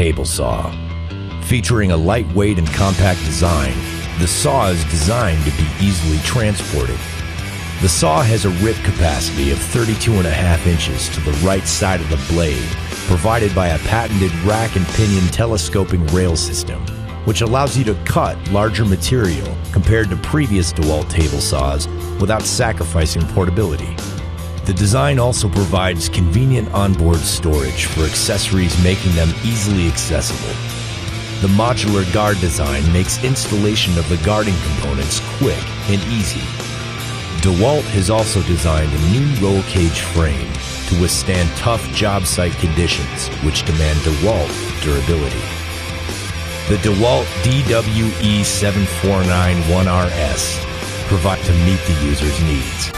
table saw. Featuring a lightweight and compact design, the saw is designed to be easily transported. The saw has a rip capacity of 32.5 inches to the right side of the blade, provided by a patented rack and pinion telescoping rail system, which allows you to cut larger material compared to previous DeWalt table saws without sacrificing portability. The design also provides convenient onboard storage for accessories, making them easily accessible. The modular guard design makes installation of the guarding components quick and easy. DeWalt has also designed a new roll cage frame to withstand tough job site conditions, which demand DeWalt durability. The DeWalt DWE7491RS provides to meet the user's needs.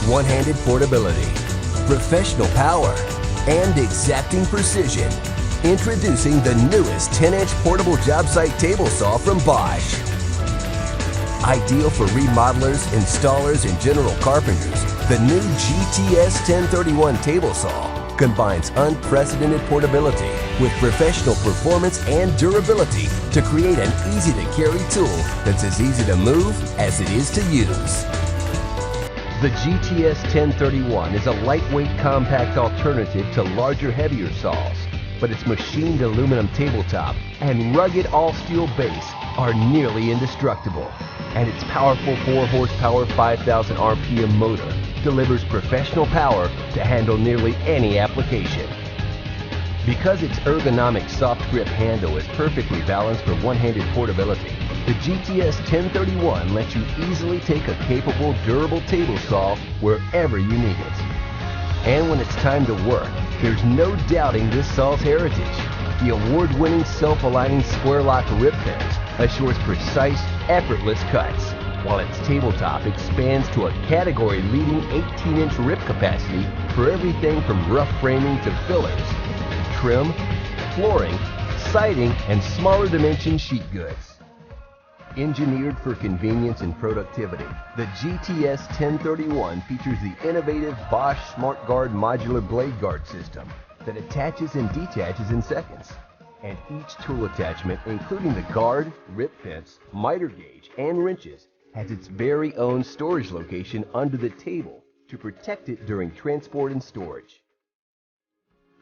One-handed portability, professional power, and exacting precision. Introducing the newest 10-inch portable job site table saw from Bosch. Ideal for remodelers, installers, and general carpenters, the new GTS 1031 table saw combines unprecedented portability with professional performance and durability to create an easy-to-carry tool that's as easy to move as it is to use. The GTS 1031 is a lightweight, compact alternative to larger, heavier saws, but its machined aluminum tabletop and rugged all-steel base are nearly indestructible, and its powerful 4-horsepower, 5,000 RPM motor delivers professional power to handle nearly any application. Because its ergonomic soft grip handle is perfectly balanced for one-handed portability, the GTS 1031 lets you easily take a capable, durable table saw wherever you need it. And when it's time to work, there's no doubting this saw's heritage. The award-winning self-aligning square lock rip pins assures precise, effortless cuts, while its tabletop expands to a category-leading 18-inch rip capacity for everything from rough framing to fillers, trim, flooring, siding, and smaller dimension sheet goods. Engineered for convenience and productivity, the GTS 1031 features the innovative Bosch SmartGuard modular blade guard system that attaches and detaches in seconds. And each tool attachment, including the guard, rip fence, miter gauge, and wrenches, has its very own storage location under the table to protect it during transport and storage.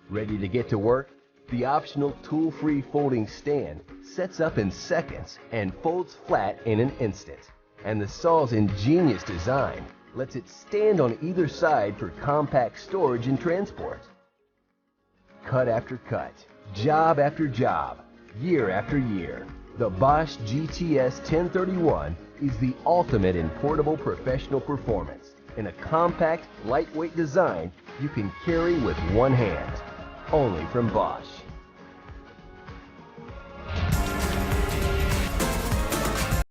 Ready to get to work? The optional tool-free folding stand sets up in seconds and folds flat in an instant. And the saw's ingenious design lets it stand on either side for compact storage and transport. Cut after cut, job after job, year after year, the Bosch GTS 1031 is the ultimate in portable professional performance in a compact, lightweight design you can carry with one hand. Only from Bosch.